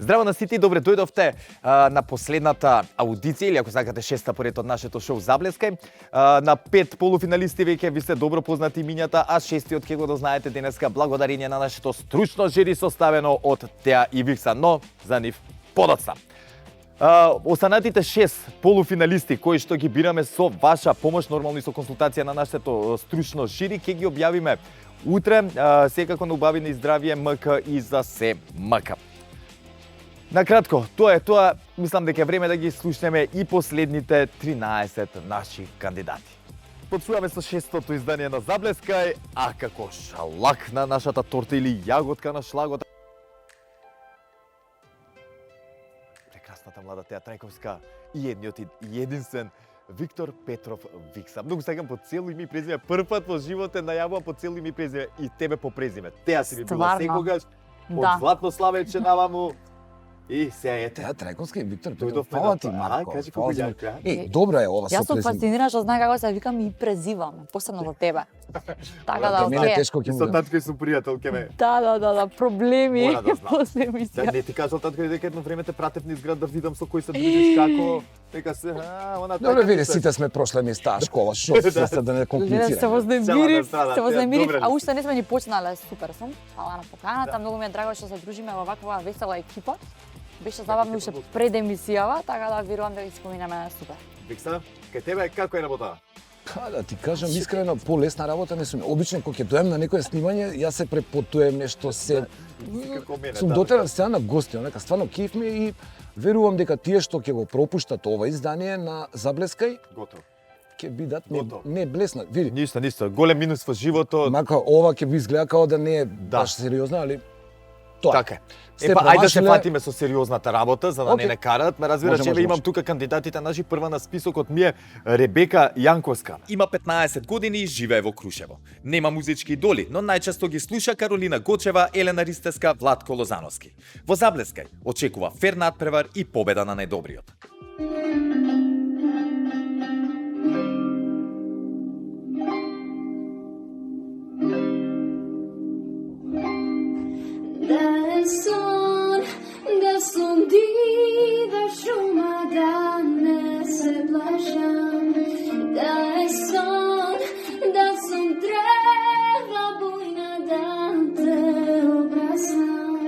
Здраво на сите и добре дојдовте на последната аудиција, или ако сакате шеста поред од нашето шоу Заблескај. На 5 полуфиналисти веќе ви се добро познати имињата, а шестиот ќе го дознаете денеска благодарение на нашето стручно жири составено од Теа и Викса, но за нив подоцна. Останатите 6 полуфиналисти кои што ги бираме со ваша помош, нормално и со консултација на нашето стручно жири, ќе ги објавиме утре, секако на убавина и здравие МК и за се МК. Накратко, тоа мислам дека е време да ги слушнеме и последните 13 наши кандидати. Почнуваме со шестото издание на Заблескај, а како шалак на нашата торта или јаготка на шлагота. Прекрасната млада Теа Трајковска и едниот и единствен Виктор Петров Викса. Многу сакам по цело име и презиме. Прв пат во животот најавувам по цело име и презиме и тебе по презиме. Теа си ми била секогаш од златно славече наваму. И се ете. Теа Трајковска и Виктор Петров. Фала ти, Марко. Кажи колку јака. Добра е ова со Јас сум презиме. фасцинирана што знае како се викам и презивам, посебно за тебе. Така да, За мене окей. тешко ќе му Со дам. татко и сум пријател ке ме. Да, проблеми Мора да знам. после Да емисија. не ти кажал татко дека едно време те пратев низ град да видам со кој се дружиш како. Дека се, она Добре, види, сите сме прошле низ таа школа, што се да не Се комплицираме. вознемирив, Цела се вознемирив, добре ли а си? уште не сме ни почнале, супер сум. Фала на поканата, многу ми е драго што се дружиме во ваква весела екипа. Беше забавно уште пред емисијава, така да верувам да ги споминаме супер. Викса, кај тебе како е работа? Да ти кажам искрено, полесна работа не сум. Обично кога ќе дојам на некое снимање, јас се препотуем нешто се Како мене. сум дотеран сега на гости, онака стварно кеф ми е и верувам дека тие што ќе го пропуштат ова издание на Заблескај Готово. ќе бидат Готово. не блесна. Види, Ништо, голем минус во животот. мака ова ќе би изгледа као да не е баш сериозно, али тоа. Така е. Сте Епа, ајде да се промашиле- фатиме со сериозната работа, за да Окей. не карат. Ме разбираш, Може, еве имам може. тука кандидатите наши. Прва на списокот ми е Ребека Јанковска. Има 15 години и живее во Крушево. Нема музички идоли, но најчесто ги слуша Каролина Гочева, Елена Ристеска, Владко Лозановски. Во Заблескај очекува фер надпревар и победа на најдобриот. Da son diva šuma, da ne se plašam. Da je son, da sam treva bujna, da te obrasam.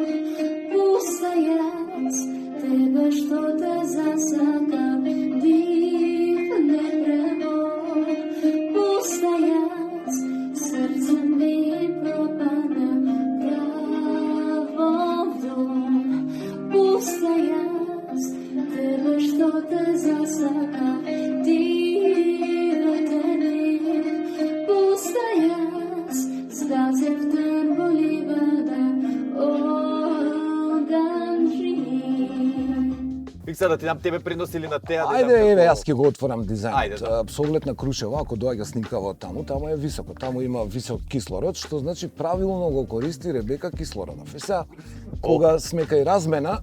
Pustajac, tebe što te zasakam, divne prevo. Pustajac, srce mi propada, Pustajac, tebe što te zasaka, divete mi. Pustajac, zgazev ten boli vada, ogan živ. Викса, да ти дам тебе принос или на Теа? да Ајде, дам еве, како- јас ќе го отворам Ајде, дизајнот. да. Со оглед на Крушево, ако доаѓа снимка во таму е високо. Таму има висок кислород, што значи правилно го користи Ребека кислородов. И сега, кога сме кај размена,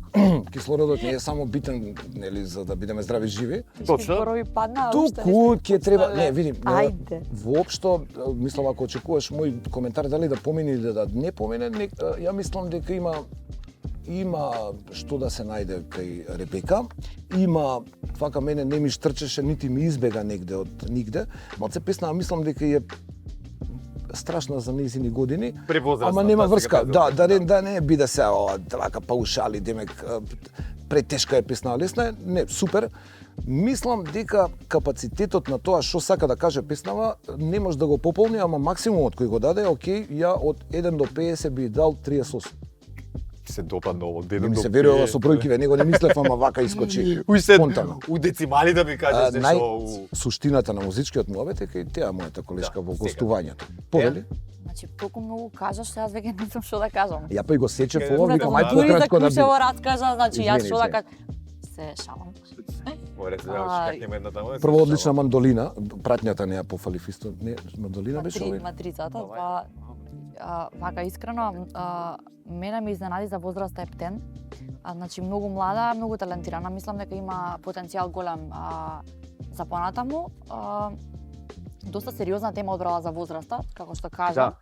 кислородот не е само битен, нели, за да бидеме здрави и живи. Точно. Зборови падна, а уште Туку не сте ќе треба, поставиле. не, види, Ајде. воопшто, мислам ако очекуваш мој коментар дали да помине или да не помине, ја мислам дека има што да се најде кај Ребека. Има, вака мене не ми штрчеше, нити ми избега негде од нигде. Малце песна, мислам дека е страшна за нејзини години. Превозрастна, Ама нема тоа врска. сега Да не биде се ова вака паушали, демек претешка е песна, лесна е. Не, супер. Мислам дека капацитетот на тоа што сака да каже песнава не може да го пополни, ама максимумот кој го даде, окей, ја од 1 до 50 би дал 38. Се допадна ово. Не ми се верува со бројкиве, него не мислев, ама вака искочи Уште спонтано. у децимали да ми кажеш нешто. Суштината на музичкиот муабет е кај Теа, мојата колешка, во сега. гостувањето. Повели? Значи, толку многу кажаш, што јас веќе не знам што да кажам. Ја па и го сечев Кај- ова, викам, ај Дури за пократко да Крушево биде. раскажа, значи јас Извини, што да извини. кажам. Се шалам. Море се Ај. как една таму. Прво одлична мандолина, пратњата не ја пофалив исто. Не, мандолина беше овој. Матрицата, тоа вака искрено, мене ме изненади за возраста Ептен. Значи многу млада, многу талентирана, мислам дека има потенцијал голем за понатаму. Доста сериозна тема одбрала за возраста, како што кажа. Да.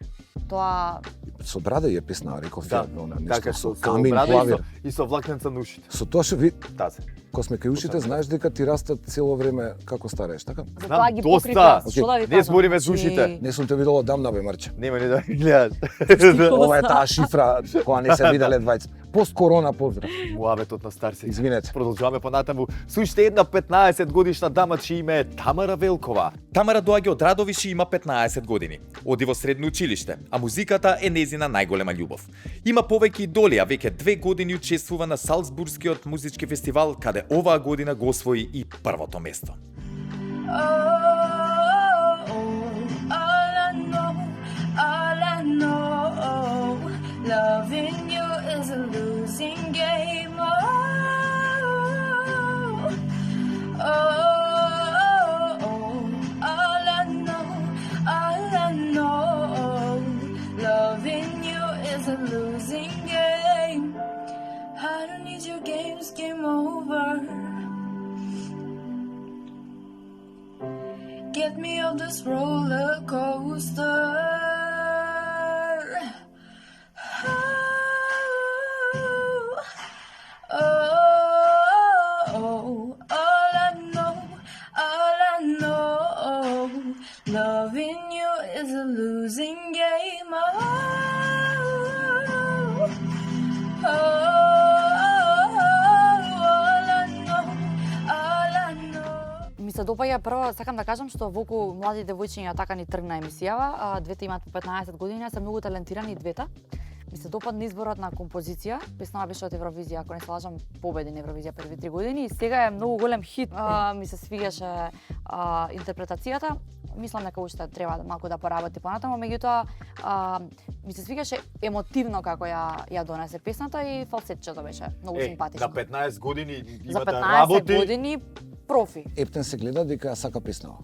Тоа со брада ја песна, реков Да, ја, она така нешто со камин, брада клавир. и со влакненца на ушите. Со тоа што ви, Тазе. кога сме кај ушите, знаеш дека ти растат цело време како старееш, така? Затоа ги доста. покрива, што да ви Не кажам. збориме за Значи, ушите. Не сум те видела одамна, бе, Марче. Нема ни да ги гледаш. Ова е таа шифра која не се виделе двајца. Пост-корона поздрав. Муабетот на старци. Извинете. Продолжуваме понатаму. Со уште една 15 годишна дама чие име е Тамара Велкова. Тамара доаѓа од Радовиш и има 15 години. Оди во средно училиште, а музиката е незина најголема љубов. Има повеќе идоли, а веќе 2 години учествува на Салцбургскиот музички фестивал, каде оваа година го освои и првото место. Loving you is a losing game. All I know, loving you is a losing game. I don't need your games, game over. Get me on this roller coaster. Loving you is a losing game. Ми се допаѓа прво, сакам да кажам што волку млади девојчиња така ни тргна емисијава, двете имаат по 15 години, се многу талентирани и двете. Ми се допадна изборот на композиција, песнава беше од Евровизија, ако не се лажам, победи на Евровизија први 3 години и сега е многу голем хит. Ми се свигаше интерпретацијата. Мислам дека уште треба малку да поработи понатаму, меѓутоа ми се свигаше емотивно како ја донесе песната и фалсетчето беше многу симпатично. На 15 години За имате 15 работи. години профи. Ептен се гледа дека ја сака песнава.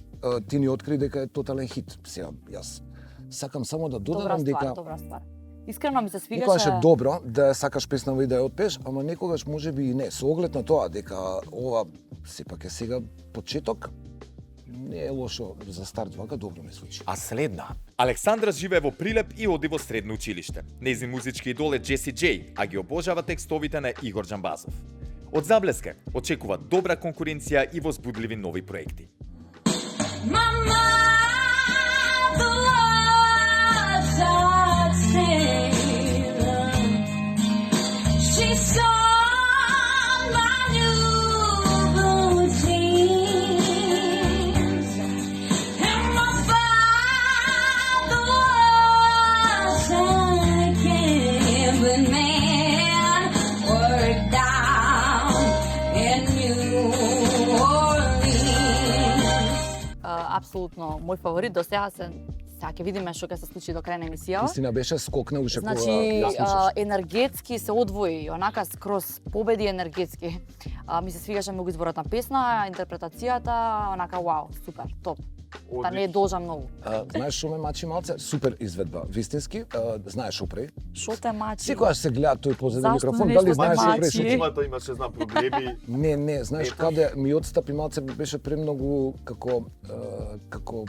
Ти ни откри дека е тотален хит. Сега, јас сакам само да додадам дека Добра ствар. Искрено ми се свигаше. некогаш е добро да ја сакаш песнава и да ја отпееш, ама некогаш можеби и не. Со оглед на тоа дека ова сепак е сега почеток, не е лошо за старт вака, добро ми звучи. А следна? Александра живее во Прилеп и оди во средно училиште. Нејзин музички идол е Джеси Джей, а ги обожава текстовите на Игор Џамбазов. Од Заблеске очекува добра конкуренција и возбудливи нови проекти. Mama, the words are sailing. She saw my new blue jeans, and my father was a gambling man, worked down in New Orleans. Апсолутно мој фаворит до сега сега ќе видиме што ќе се случи до крај на емисијава. Истина беше скокна уште кога Значи, ја слушаш. енергетски се одвои, онака скроз победи енергетски. Ми се свигаше многу изборот на песна, интерпретацијата, онака вау, супер, топ. Та не е должа многу. Знаеш што ме мачи малце? Супер изведба, вистински. Знаеш опреј. Шо те мачи? Секогаш се гледа тој позади Зашто микрофон, нешто дали те знаеш мачи? опреј што Чимата имаше знам проблеми. Не, знаеш Ето. каде ми отстапи малце, беше премногу како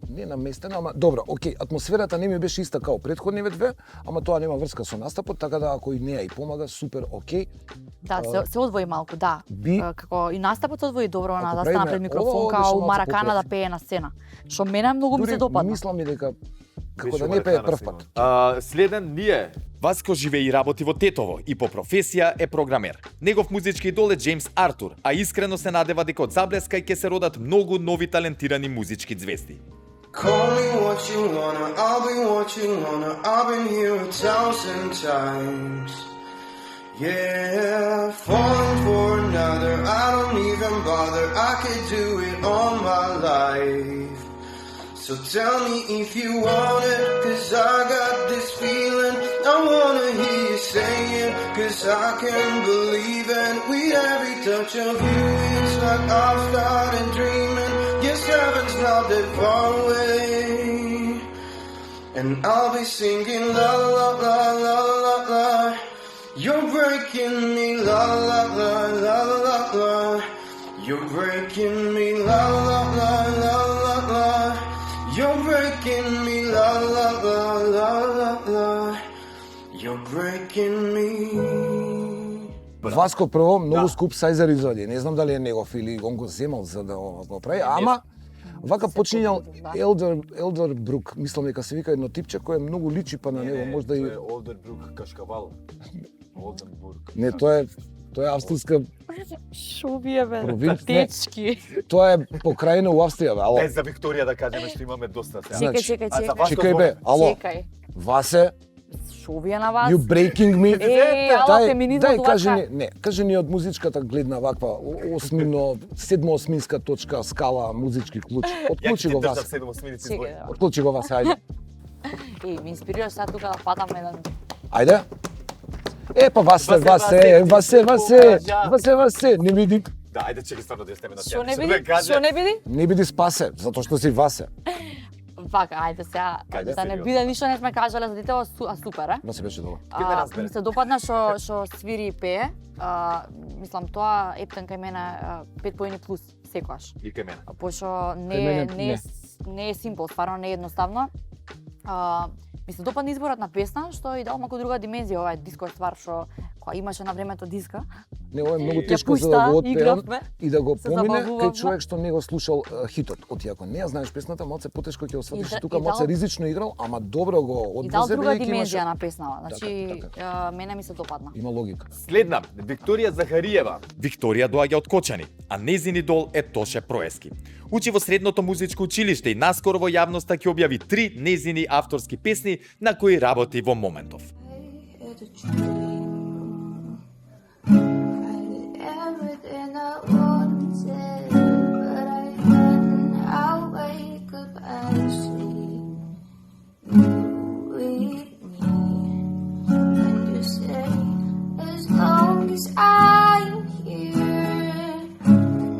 не наместено, ама добро, окей, атмосферата не ми беше иста као претходниве две, ама тоа нема врска со настапот, така да ако и неа и помага, супер, окей. Да, се одвои малку, да. Би- Како и настапот се одвои добро, Ако да стана правиме пред микрофон ова, као беше у малку Маракана да попред. пее на сцена. Што мене многу ми се допадна. Мислам и дека како Беше да не пее Маракана прв сигурно. пат. Следен ние. Васко живее и работи во Тетово и по професија е програмер. Негов музички идол е Джеймс Артур, а искрено се надева дека од Заблеска ќе се родат многу нови талентирани музички звезди. Call me what you wanna, I'll be what you wanna. I've been here 1,000 times. Yeah, falling for another, I don't even bother. I could do it all my life. So tell me if you want it, 'cause I got this feeling. I wanna hear you say it, 'cause I can't believe it. With every touch of you, it's like I've started dreaming. Yes, heaven's not that far away. And I'll be singing la la la la la la. You're breaking me la la la la la la. You're breaking me la la la la la la. You're breaking me la la la la la la. You're breaking me. Васко прво многу скуп сајзер извади. Не знам дали е негов или он го земал за да го прави, ама вака почињал Елдербрук, мислам дека се вика едно типче кое многу личи па на него, можда и Олдербрук Кашкавал. Олденбург. не, тоа е австрийска, Шо вие бе, Провинц- течки. тоа е покрајна у Австрија, бе. Ало, Не, за Викторија да кажеме што имаме доста сега. Значи, Чекај. чекај бе, ало, Чекај. Васе, Шо вие на вас? you breaking me. ало, феминизмот дај, кажи вака. ни, не, кажи ни од музичката гледна ваква седмоосминска точка скала музички клуч. Отклучи го Васе. Чекај, да. Отклучи го Васе, ајде. Ми инспирираш сега тука да патам еден. Ајде. Па Васе, не види. Да, ајде чекај стварно да стеме на Шо тема. не биди? Шо не биди? Не биди спасе, затоа што си Васе. Вака, ајде сега, Каде да не сериозно? биде ништо не сме кажале за детево, супер, е? Васе беше добро. Ќе ме разбере. Ми се допадна што свири и пее. Мислам, тоа ептен кај мене 5 поени плюс секогаш. И кај мене. Пошто мене не е симпл, стварно не е едноставно. Ми се допадна изборот на песна, што и дал малку друга димензија, ова е диско ствар што која имаше на времето диска. Не, ова е многу Ја тешко за пушта, да го отпеам игравме, и да го се помине забавувавме. кај човек што не го слушал хитот. Оти ако не ја знаеш песната, малце потешко ќе го сватиш, И тука дал- малце ризично играл, ама добро го И дал одвозе друга бидејќи димензија имаше на песнава. Значи, Така. мене ми се допадна. има логика. Следна, Викторија Захариева. Викторија доаѓа од Кочани, а нејзин идол е Тоше Проески. Учи во средното музичко училиште и наскоро во јавноста ќе објави 3 нејзини авторски песни на кои работи во моментов. Everything I wanted, but I hadn't. I'll wake up and sleep. You with me, and you say, as long as I'm here,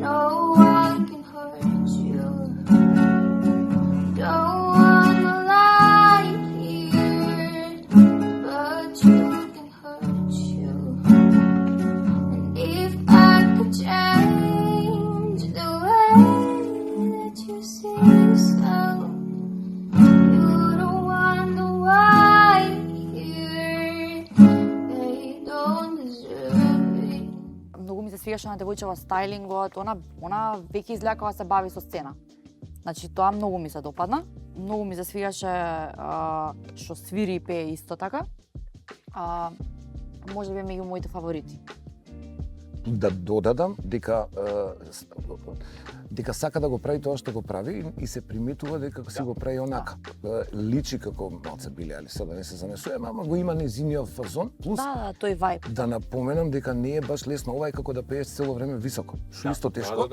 no one can hurt you. Don't wanna lie here, but you can hurt you. And if I could change the way that you see so, you don't wonder why here they don't deserve it. Многу ми се свигаше на девојчева стајлингот, она веќе изгледа кога се бави со сцена. Значи тоа многу ми се допадна. Многу ми се свигаше што свири и пее исто така. Може би е меѓу моите фаворити. Да додадам дека сака да го прави тоа што го прави и се приметува дека си го прави онака. Личи како малце биле, али сега да не се занесуваме, ама го има незиниот фазон, плюс Да, тој вајб. да напоменам дека не е баш лесно ова е како да пееш цело време високо, што исто тешко.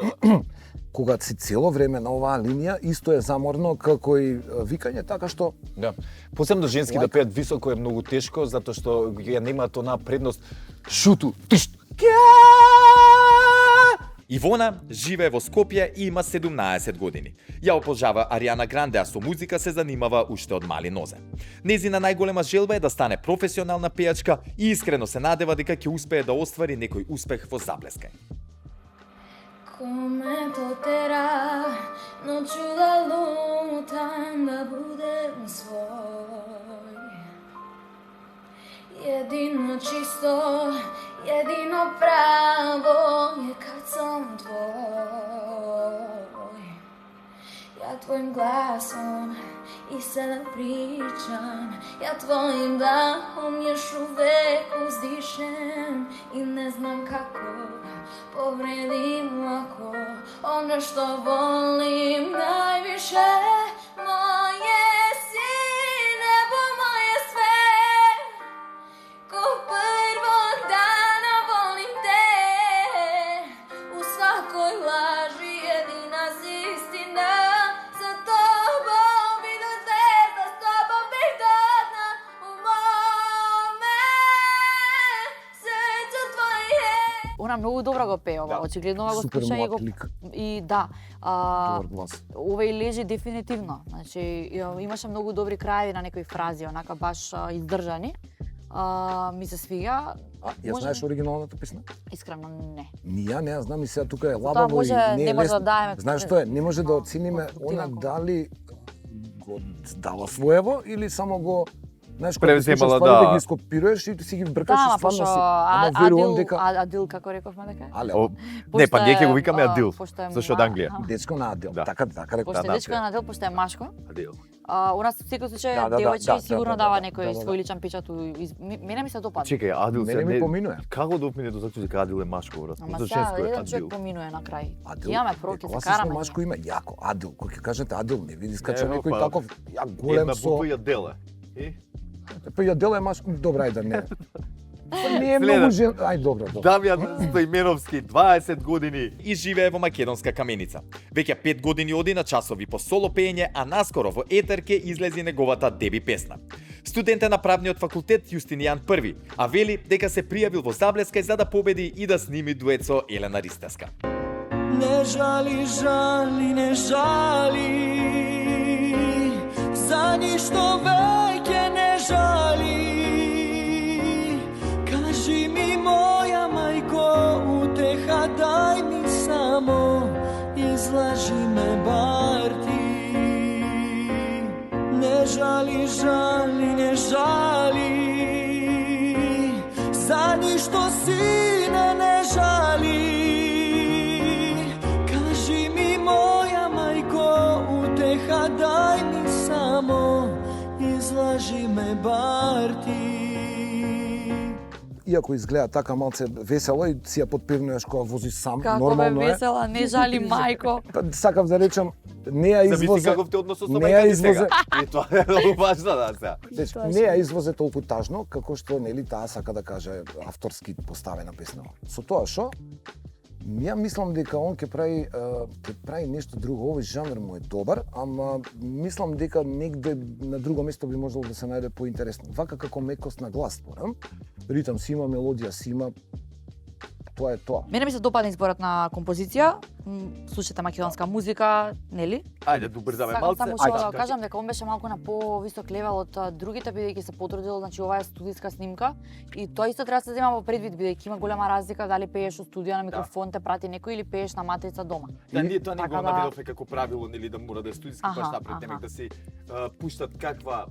Кога си цело време на оваа линија, исто е заморно како и викање, така што Да. Посебно женски да Лайк. пеат високо е многу тешко, затоа што ја немаат онаа предност шуту, тишт. Ивона живее во Скопје и има 17 години. Ја обожава Ариана Гранде, а со музика се занимава уште од мали нозе. Незина најголема желба е да стане професионална пејачка и искрено се надева дека ќе успее да оствари некој успех во Заблескај. Come totera, noću da lutam, da budem svoj. Jedino čisto, jedino pravo je kad sam tvoj. Ja tvojim glasom i sada pričam, ja tvojim dahom još uvek uzdišem i ne znam kako povredim lako ono što volim najviše. Moje si nebo, moje sve, ko prvog dana volim te. U svakoj laži jedina si istina, za tobom bi do zvezda, s tobom bih do dna. U mome srcu tvoje. Она многу добро го пее ова, Да. очигледно ова го Супер слуша и млад го лик. и да. добар глас. Ова и лежи дефинитивно. Значи имаше многу добри крајеви на некои фрази, онака баш издржани. Ми се свига. Ја Може- знаеш оригиналната песна? Искрено не. Ни ја не ја знам и сега тука е Тоа лабаво може- и не не е може да лесно. даеме- Знаеш што е? Не може да оцениме конструктивен она комент. дали го дава своево или само го Знаеш, Превземала, стварите да. ги скопираш и си ги бркаш Да, и ама стварно пошто си. Ама верувам дека Адил, како рековме дека? Але, О, не, па Пошто ние ќе е, го викаме а, Адил, пошто е зашто од ма- Англија. дечко на Адил. Да. Така рекол. Пошто е дечко на Адил, пошто е машко. Адил. У нас во секој случај Да, да, девојче да, и сигурно да, дава да, некој да. свој личен печат. Мене ми се допадна. Чекај, Адил се Мене ми не... поминува. Како да опине до заклучок дека Адил е машко, брат? Ама За сега женско е еден Адил. човек поминува на крај. Адил. Имаме прво, ќе се класично караме. машко име, јако. Адил. Кој ќе кажете Адил, не види скача Не, некој па, таков ја голем Една со. буква ја дела. И? Па ја дела е машко. Добра, ајде не. Па не е Следен. многу жен. Ај добро, добро. Дамјан Стоименовски, 20 години и живее во Македонска Каменица. Веќе 5 години оди на часови по соло пеење, а наскоро во етер ќе излези неговата деби песна. Студент е на правниот факултет Јустинијан I, а вели дека се пријавил во Заблескај за да победи и да сними дует со Елена Ристевска. Не жали, жали, не жали, за ништо веќе не жали. Кажи ми, моја мајко, утеха дај ми само, излажи ме бар ти. Не жали, жали, не жали, за ништо сине не жали. Кажи ми, моја мајко, утеха дај ми само, излажи ме бар ти. Иако изгледа така малце весело и си ја подпевнуваш кога возиш сам, Како нормално бе е. весела, не жали мајко. Па, сакав да речам, не ја Замисли извозе. каков те односот со не ја мајка ти извозе. сега. И тоа е многу важно да сега. Дечко, не ја извозе толку тажно, како што нели таа сака да каже авторски поставена песна. Со тоа шо? Ја мислам дека он ќе прави нешто друго. Овој жанр му е добар, ама мислам дека негде на друго место би можело да се најде поинтересно. Вака како мекост на глас, порам. Ритам си има, мелодија си има. Тоа е тоа. Мене ми се допадна изборот на композиција. Слушате македонска музика, нели? Ајде, да убрзаме Сакам малце. само што Ајде. да кажам дека он беше малку на повисок левел од другите, бидејќи се потрудил, значи ова е студиска снимка и тоа исто треба да се зема во предвид, бидејќи има голема разлика дали пееш во студио на микрофон, те прати некој или пееш на матрица дома. Да, ние тоа не Така го да- набедовме како правило, нели да мора да е студиски, Аха, баш напред, аха. немек да си пуштат каква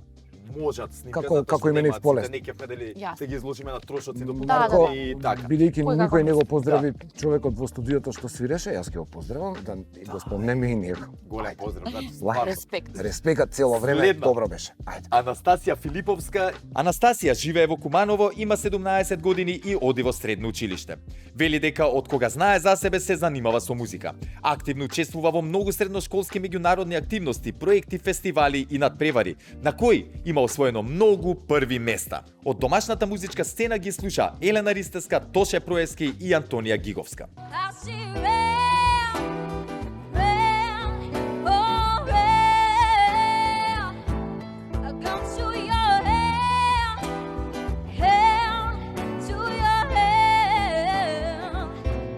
можат снимка, Како- затоа како што им е немаат полесно. сите, не кепме дали Јасно. се ги изложиме на трошоци до Да, покажа да. и така. Бидејќи Кој како никој не го мисли? поздрави човекот во студиото што свиреше, јас ќе го поздравам, да го спомнеме и ние. Голем поздрав, значи Лајк. стварно. Респект. Респекат цело време, Следна. добро беше. Ајде. Анастасија Филиповска. Анастасија живее во Куманово, има 17 години и оди во средно училиште. Вели дека од кога знае за себе се занимава со музика. Активно учествува во многу средношколски меѓународни активности, проекти, фестивали и надпревари, на кои има освоено многу први места. Од домашната музичка сцена ги слуша Елена Ристевска, Тоше Проески и Антонија Гиговска. I see red, red, oh red. I come to your hand, hand to your hand.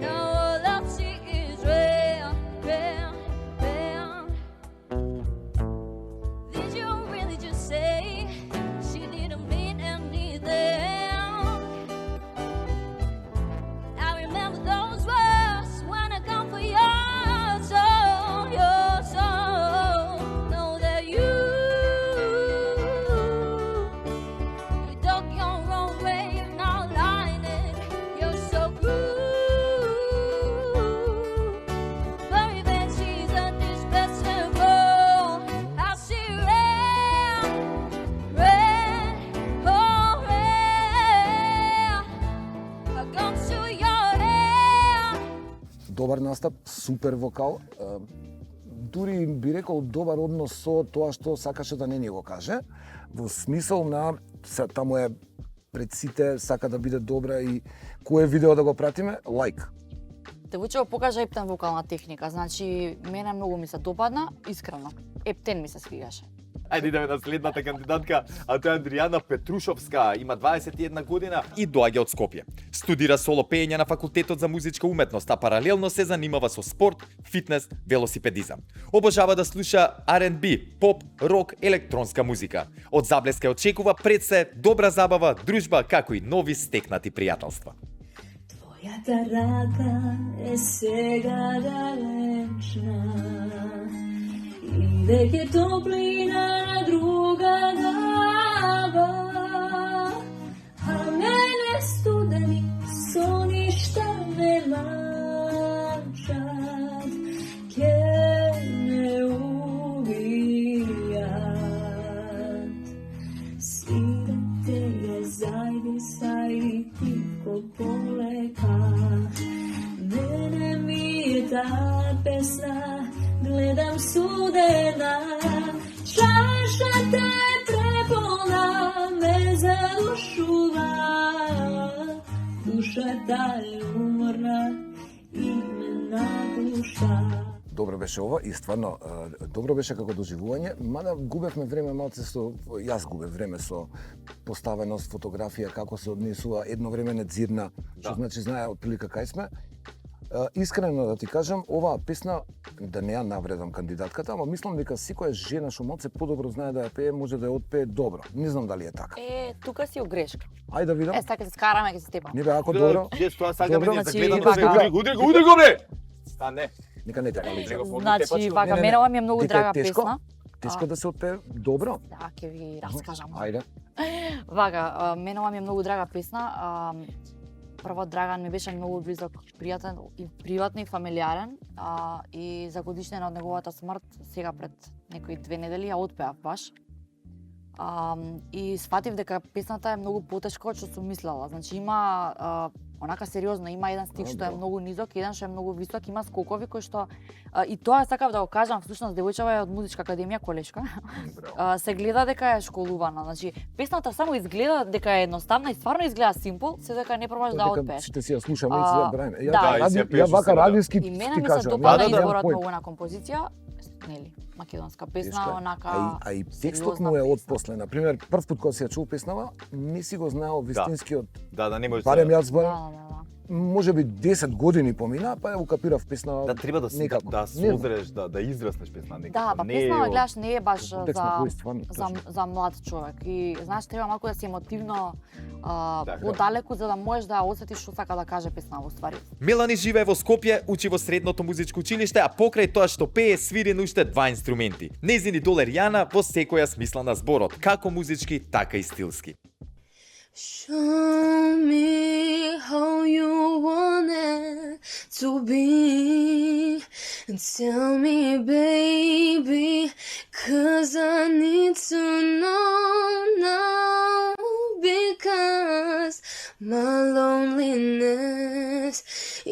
Now all I see is red, red, red. Did you really just say she didn't mean anything? I remember those words when I come for your soul, your soul. Know that you dug your own grave, not lying it. You're so cruel. Very bad, she's indispensable. I see red, red, oh red. I come to your hand. Добар настап, супер вокал. Дури би рекол добар однос со тоа што сакаше да не ни го каже. Во смисол на таму е пред сите, сака да биде добра и кое видео да го пратиме? Лайк. Девојче покажа ептен вокална техника, значи мене многу ми се допадна, искрено. Ептен ми се свигаше. Ајде идеме на следната кандидатка, а тоа е Андријана Петрушовска, има 21 година и доаѓа од Скопје. Студира соло пеење на факултетот за музичка уметност, а паралелно се занимава со спорт, фитнес, велосипедизам. Обожава да слуша R&B, поп, рок, електронска музика. Од Заблеска очекува пред се добра забава, дружба, како и нови стекнати пријателства. Твојата рака е сега далечна и веќе топлина на друга даба. pesna, gledam sudena, čašata je prepolna, me zadušuva, dушата е уморна и ме надуша. Добро беше ова и стварно добро беше како доживување, мада губевме време малце јас губев време со поставеност, фотографија, како се однесува, едно време не дзирна, што значи знае отприлика кај сме. Искрено да ти кажам, оваа песна, да не ја навредам кандидатката, ама мислам дека секоја жена што малце подобро знае да ја пее, може да ја отпее добро. Не знам дали е така. Тука си у грешка. Ајде да видам. Сака се скараме, ќе се степам. Не бе, ако добро. Јес тоа сакаме да Значи, гледам, вака. удари го бре. Стане. Нека не така личи. Значи, вака, мене ова ми е многу Дека е драга тешко? песна. Тешко да се отпее добро. Да, ќе ви раскажам. Ајде. Вака, мене ова ми е многу драга песна. Прво, Драган ми беше многу близок, пријатен и приватно и фамилиарен. И за годишнина од неговата смрт, сега пред некои 2 недели, ја отпеав баш. И сфатив дека песната е многу потешка од што сум мислела. Значи има онака сериозно, има еден стих што е многу низок, еден што е многу висок, има скокови кои што и тоа сакав да го кажам, всушност девојчава е од музичка академија колешка. Се гледа дека е школувана, значи песната само изгледа дека е едноставна и стварно изгледа симпл, се дека не пробаш да отпееш. Сите си ја слушаме и си ја браиме. Да, Ја вака радиски и мене ти ми се кажам. допадна изборот многу на композиција, нели, македонска песна, онака. А и текстот му е од после, на пример, прв пат кога си ја чул песнава, не си го знаел вистинскиот. Да, не можеш. Барем јас Да. може би 10 години помина, па ја укапирав песнава. Да треба да си некако. да Не знам. созреш, да израснеш песна некако. Да, па Не е песнава од- гледаш не е баш за контекст на кој стварно, точно. за млад човек и знаеш треба малку да си емотивно Така. подалеку за да можеш да осетиш што сака да каже песнава уствари. Мелани живее во Скопје, учи во средното музичко училиште, а покрај тоа што пее, свири на уште 2 инструменти. Нејзин идол е Ријана во секоја смисла на зборот, како музички, така и стилски. Show me how you want it to be. And tell me, baby, 'cause I need to know now. Because my loneliness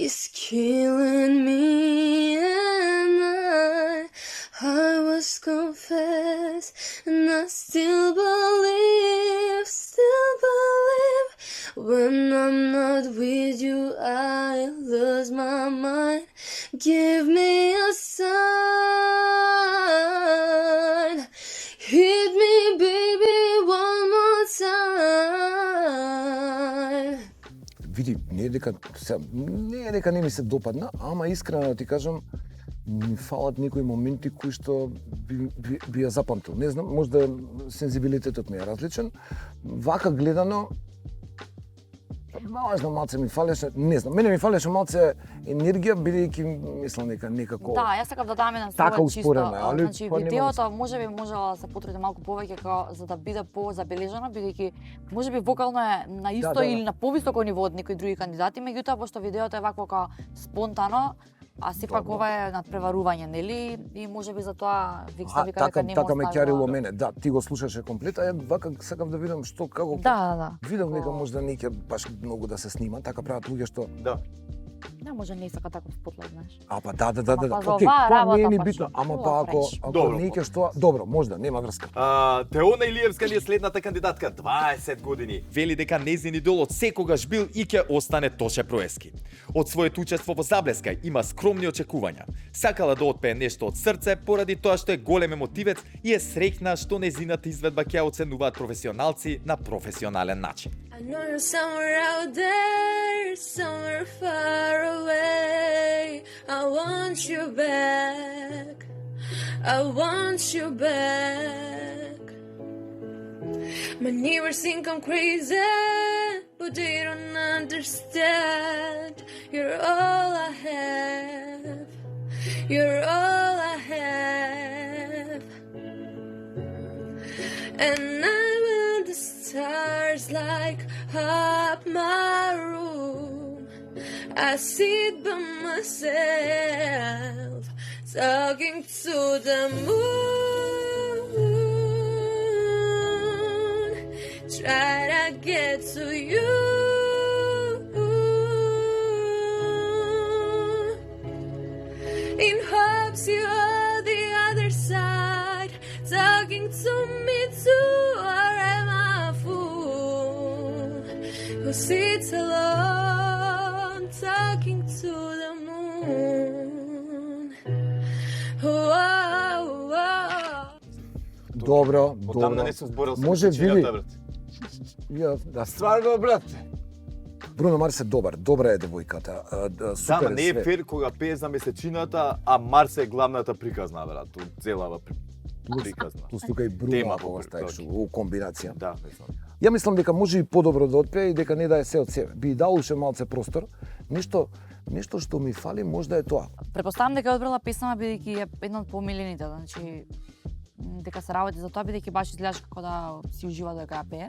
is killing me, and I was confessed, and I still believe. When I'm not with you, I lose my mind. Give me a sign. Hit me, baby, one more time. Види, не е дека не ми се допадна, ама искрено да ти кажам, ми фалат некои моменти кои што би ја запамтил. Не знам, можда сензибилитетот ми е различен. Вака гледано, малце малце ми фалеше, не знам, мене ми фалеше малце енергија, бидејќи мислам дека некако. Да, јас сакав да дам еден Така совет чисто. успорено, али Значи па нема видеото можеби можела да се потруди малку повеќе за да биде позабележано, бидејќи можеби вокално е на исто да. или на повисоко ниво од некои други кандидати, меѓутоа пошто видеото е вакво како спонтано, а сепак ова е надпреварување, нели? И можеби за тоа вика дека не така ме оставила- ќарило мене. Да, ти го слушаше комплет, а ја вака сакав да видам што како. Да. Видам дека можда не ќе баш многу да се снима, така прават луѓе што. Да. Не може не сака таков спотлайт, знаеш. А па да. Ама па за Окей, оваа тоа не е работа, ни па битно, што? ама Ова па ако правиш. Добро, не ќе што, добро, можда, нема врска. Теона Илиевска ни е следната кандидатка, 20 години. Вели дека нејзин идол од секогаш бил и ќе остане Тоше Проески. Од своето учество во Заблеска има скромни очекувања. Сакала да отпее нешто од срце поради тоа што е голем емотивец и е среќна што нејзината изведба ќе ја оценуваат професионалци на професионален начин. I know you're somewhere out there, somewhere far away. I want you back. I want you back. My neighbors think I'm crazy, but they don't understand. You're all I have. You're all I have. And I will the stars light up my room. I sit by myself, talking to the moon. Try to get to you. to, or am I a fool who sits alone talking to the moon? Whoa, whoa. Добро, Отамна добро. не сум зборил со Може печењата, види. брат. Ја, да, Стварно, брат. Бруно Марс е добар, добра е девојката. Супер Сама не е све. фер кога пееш за месечината, а Марс е главната приказна, брат. Од целава приказна. Плюс тука и Бруно Тема ако во го ставиш приказна. у комбинација. Да, мислам. Ја мислам дека може и подобро да отпее и дека не дае се од себе. Би дал уште малце простор. Нешто што ми фали можда е тоа. Претпоставам дека е одбрала песната бидејќи е една од помилените, значи дека се работи за тоа бидејќи баш изгледаш како да си ужива дека ја пее.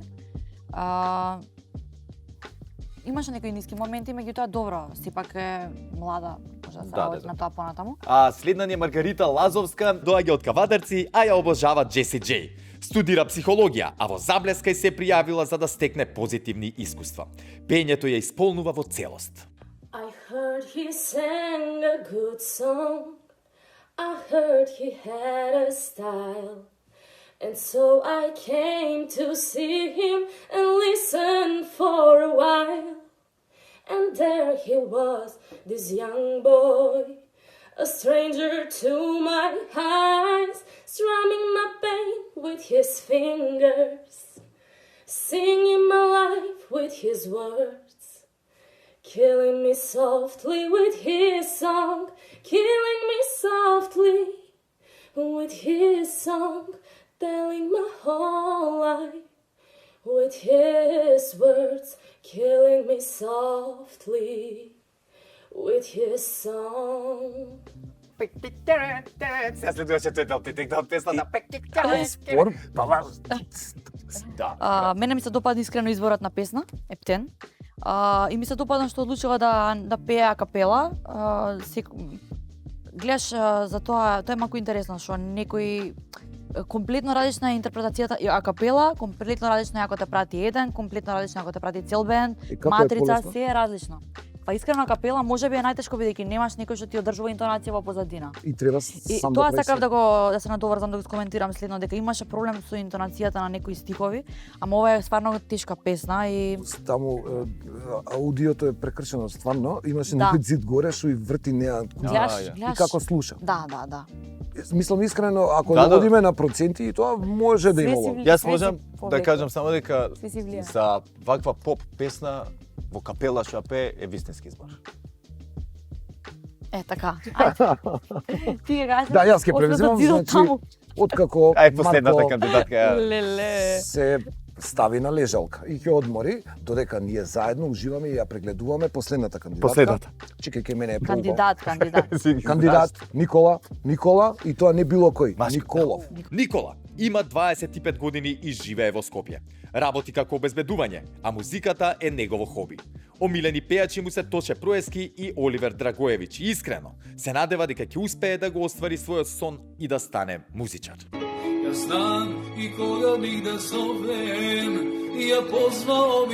Имаше некои ниски моменти, меѓутоа добро, сепак е млада, може да се работи на тоа понатаму. А следна ни е Маргарита Лазовска, доаѓа од Кавадарци, а ја обожава Джеси Джей. Студира психологија, а во Заблеска и се пријавила за да стекне позитивни искуства. Пењето ја исполнува во целост. I heard he sang a good song. I heard he had a style. And so I came to see him and listen for a while. And there he was, this young boy, a stranger to my eyes, strumming my pain with his fingers, singing my life with his words, killing me softly with his song, killing me softly with his song, telling my whole life with his words, killing me softly with his song. Сега следуваше тој песната. Спор, Да. Мене ми се допадна искрено изборот на песна, Ептен. И ми се допадна што одлучила да пее акапела. Гледаш за тоа е малку интересно што некои комплетно различна е интерпретацијата и акапела, комплетно различно е ако те прати еден, комплетно различно ако те прати цел бенд, И како е матрица, полесно? се е различно. Па искрено акапела можеби е најтешко бидејќи немаш некој што ти одржува интонација во позадина. и треба И сам тоа да сакав да се надоврзам да го скоментирам следно дека имаше проблем со интонацијата на некои стихови, ама ова е стварно тешка песна и таму аудиото е прекршено стварно, имаше Да. некој зид горе што и врти неа гледаш, и како слуша. Да. Мислам искрено ако Да, да. одиме на проценти тоа може да Све има си логика. Јас Све можам си да повеќе. кажам само дека Све си влија. за ваква поп песна во капела што ја пее е вистински избор. Така. Ајде. Ти ќе кажеш. Да, јас ќе превземам, значи, откако Ај последната Марко кандидатка. ја. Леле. се стави на лежалка и ќе одмори, додека ние заедно уживаме и ја прегледуваме последната кандидатка. Последната. Чекај, ке мене е Кандидат. Кандидат Никола и тоа не било кој, Машко. Николов. Никола има 25 години и живее во Скопје. Работи како обезбедување, а музиката е негово хоби. Омилени пејачи му се Тоше Проески и Оливер Драгоевич. И искрено се надева дека ќе успее да го оствари својот сон и да стане музичар. Ja znam i koga bih da zovem, ja pozvao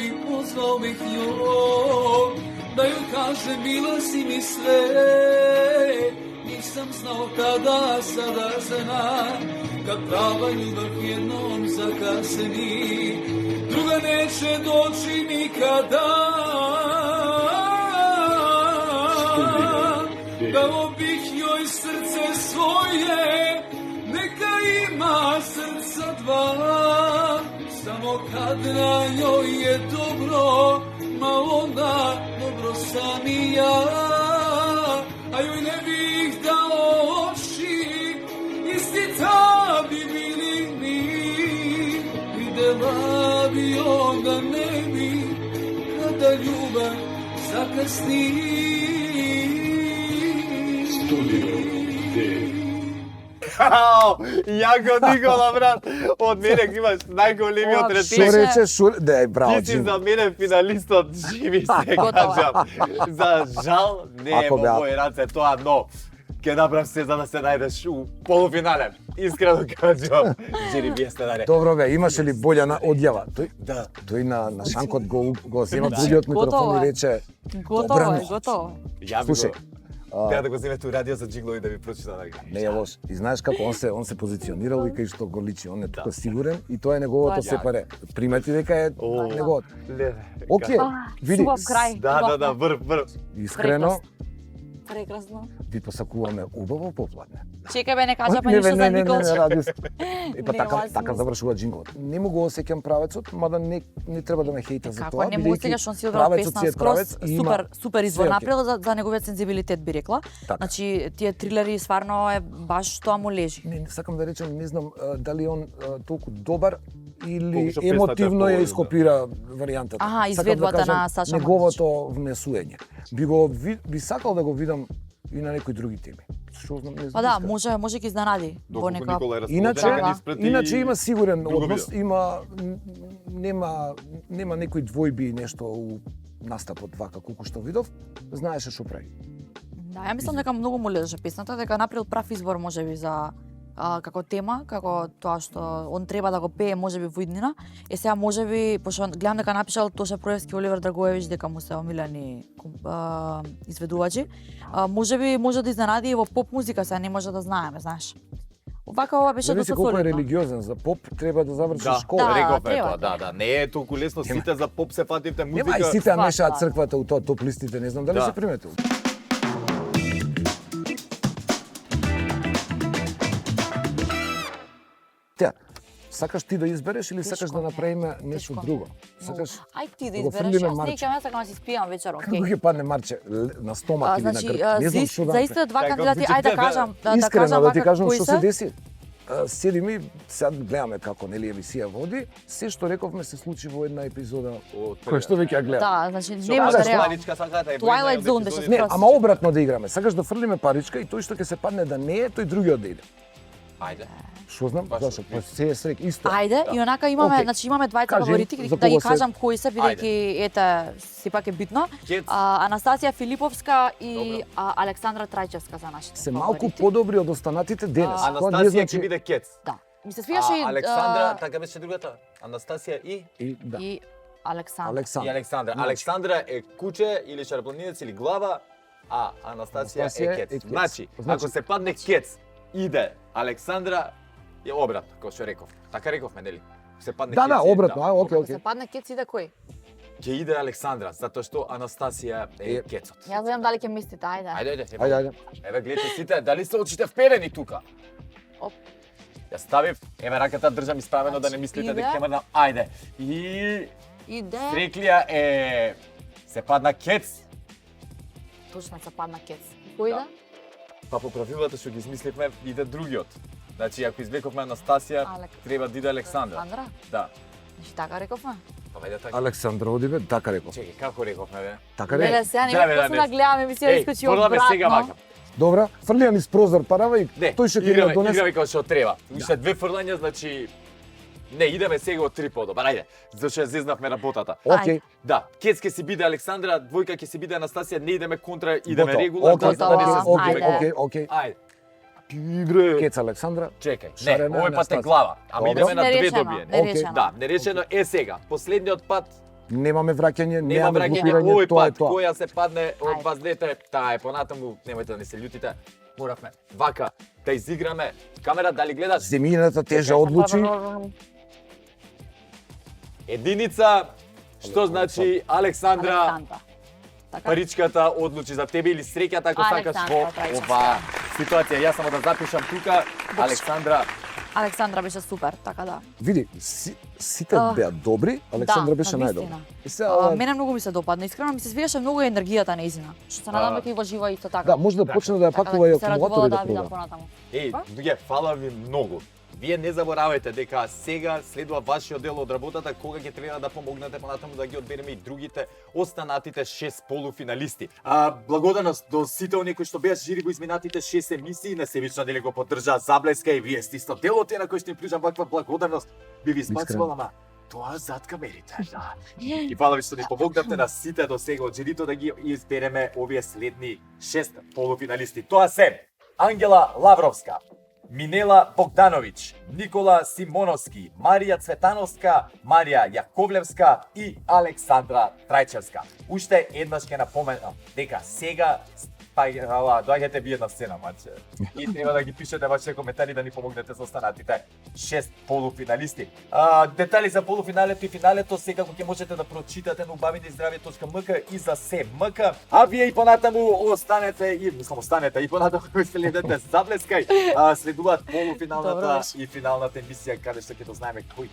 bih njoj, da ju kažem bila si mi sve, nisam znao tada, sada znam, kad prava ljubav jednom zakasni, druga neće doći nikada. Dao bih joj srce svoje, neka ima srca dva, samo kad na njoj je dobro, ma onda dobro sam i ja, a joj ne bih dao oči, isti ta bi bili mi, videla bi onda ne bi, kada ljubav zakasni. Јако Никола, брат, од мене ги имаш најголемиот Ова, Што респект. рече, да е браво, Ти си Джим. за мене финалистот, живи се, Готово. кажам. За жал, не е Ако во беа- мој раце тоа, но ќе направам се за да се најдеш у полуфинале. Искрено кажам, Джери, вие сте најде. Добро бе, имаше ли болја одјава? Да. Тој на Шанкот го зема Да. другиот микрофон Готово и е. рече Готово е, Добра готово. Ја би Слушај, го... Треба да го земете у радио за джинглови да ви прочита да ги. Не е лош. И знаеш како он се позиционирал и кај што го личи, он е тука сигурен и тоа е неговото Тоа е. сепаре. Примети дека е неговото. Леле. Океј, види, Убав крај. Да, врв. искрено, Прекрасно. ви посакуваме убаво попладне. Чекај бе, не кажа па ништо за Николче. радио. Епа Не, така ова е така смисла. завршува джинглот. Не му го осеќам правецот, мада не треба да ме хејта за Како тоа, не му бидејќи сега што он си одбрал правецот песна си е скроз правец и има супер избор све окей. направил за неговиот сензибилитет би рекла. Така. Значи тие трилери стварно е баш тоа му лежи. Не сакам да речем, не знам дали он толку добар или Колку што песната е емотивно ја поголема. ископира варијантата. Аха, Сакам да изведбата кажам, на Саша неговото внесување. Би сакал да го видам и на некои други теми. Што знам, не знам. Па да, искрено. може ќе изненади во Доколку нека. Никола е Иначе, расположен, да испрати иначе има сигурен друго однос, видео. нема некои двојби и нешто у настапот вака колку што видов, знаеше што прави. Да, ја мислам дека многу му лежеше песната, дека направил прав избор можеби за како тема, како тоа што он треба да го пее можеби во иднина. Сега можеби, пошто гледам дека напишал Тоша Проевски, Оливер Драгоевич дека му се омилени изведувачи, можеби може да изненади и во поп музика, сега не може да знаеме, знаеш. Вака ова беше Зависи доста колку е солидно. религиозен, за поп треба да заврши Да, школа. Да, реков е треба, тоа, да, не е толку лесно сите за поп се фативте Нема и музика. сите ја Сватва. мешаат црквата у тоа топ листите, не знам дали Да. се приметил. Теа, сакаш ти да избереш или сакаш Тешко да ми е, направиме нешто тешко ми е. друго? Сакаш Ај ти да да го избереш, фрлиме јас марче? неќам, јас сакам да си спијам вечер, Како окей. ќе падне марче на стомак или на Значи, грб? Не знам што да за направи. истите два Така, кандидати, звучи ајде да тебе. кажам, да Искрено кажам да ти вака кажам кои што се. се деси. Седи ми, сега гледаме како нели емисија води, се што рековме се случи во една епизода која што веќе ја гледам. Да, значи Што не може кажеш, реално. Маричка, сакате, Twilight Zone беше Не, скроз. ама обратно да играме. Сакаш да фрлиме паричка и тој што ќе се падне да не е, тој другиот да иде. Ајде. Што знам? Баш Зашо? Па се е срек исто. Ајде, и онака имаме, Окей. значи имаме двајца Кажи, фаворити, за да ги кого се- кажам кои се, бидејќи ете сепак е битно. Кец. Анастасија Филиповска и Добро. Александра Трајчевска за нашите Се малку фаворити. подобри од останатите денес. Тоа не Анастасија значи- ќе биде кец. Да. Ми се свигаше и Александра, така беше другата. Анастасија и И да. и Александра. и Александр. Александра. Значи. Александра е куче или шарпланинец или глава, а Анастасија Анастасија е е кец. кец. Значи, Значи- ако се падне кец, иде Александра, е обратно, како што реков. Така рековме, нели? Ако се падне Да, кец, да, е- обратно, ај, окей, Ако се окей. падне кец иде кој? Ќе иде Александра, затоа што Анастасија е Е. кецот. Јас знам дали ќе мислите, ајде. Ајде, Ајде, ајде. Еве гледате сите, дали сте очите вперени тука? Оп. Ја ставив, еве раката држам исправено да не мислите Значи, дека иде. ќе мрдам. Ајде. И Иде. Стреклија е се падна кец. Точно се падна кец. Кој иде? Па по правилата што ги измисливме иде другиот. Значи ако извлековме Анастасија, треба да иде Александра. Александра? Да. Значи така рековме. Па вајде така. Александра одиве, така реков. Чекај, како рековме бе? Така Леле, реков. сега не Да, бе, ме да, почна да не. гледаме, ми се Еј, искочи фрламе сега вака. обратно. Добра, фрлија низ прозор парава и Не, тој што ќе ни ја донесе. играме како што треба. Уште две фрлања, значи не, идеме сега од 3 подобар. Ајде, зашто ја зезнавме работата. Окей. Да, кец ќе си биде Александра, двојка ќе си биде Анастасија, не идеме контра, идеме Готово. регулар, Окей, за да не се Готово. окей, зборуваме. окей, окей. Ајде. Игре. Кец Александра. Чекај, не, Шарена овој пат е Анастасија. глава, ама Добро. идеме на две Неречено, добиени. неречено. Да, неречено е сега. Последниот пат Немаме враќање, нема немаме враќање, блокирање, овој тоа е пат тоа. која се падне од Ајде. вас двете, таа е понатаму, немојте да не се љутите. Моравме вака да изиграме. Камера, дали гледаш? Земјината тежа одлучи. Единица, што значи Александра, Александра. Така? паричката одлучи за тебе или среќата ако сакаш Александра во Трајчевска. оваа ситуација. Јас само да запишам тука, Александра. Александра беше супер, така да. Види, сите беа добри, Александра беше најдобра. навистина. И сега, Мене многу ми се допадна, искрено ми се свиеше многу енергијата неизина. Што се надам дека и во живо е исто така. да, може да почне да ја Така пакува и би се радувала акумулатори да видам проба. понатаму. Еј, луѓе, фала ви многу. Вие не заборавајте дека сега следува вашиот дел од работата кога ќе треба да помогнете понатаму да ги одбереме и другите останатите 6 полуфиналисти. Благодарност до сите оние кои што беа жири во изминатите 6 емисии, несебично дели го поддржаа Заблеска и вие сте исто дел од тие на кои што им пружам ваква благодарност. Би ви спацувала, ама тоа зад камерите, да. И фала ви што ни помогнавте на сите до сега од жирито да ги избереме овие следни 6 полуфиналисти. Тоа се Ангела Лавровска, Минела Богдановиќ, Никола Симоновски, Марија Цветановска, Марија Јаковлевска и Александра Трајчевска. Уште еднаш ќе напоменам дека сега доаѓате вие на сцена, маче. И треба да ги пишете вашите коментари да ни помогнете со останатите 6 полуфиналисти. Детали за полуфиналето и финалето секако ќе можете да прочитате на ubavinizdravje.mk и за СМК. А вие и понатаму останете и понатаму следете Заблескај. Следуваат полуфиналната и финалната емисија каде што ќе дознаеме кој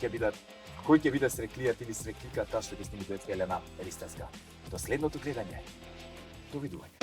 ќе биде среклијат или срекликата што ќе сними дуетска Елена Ристевска. До следното гледање. Довидување.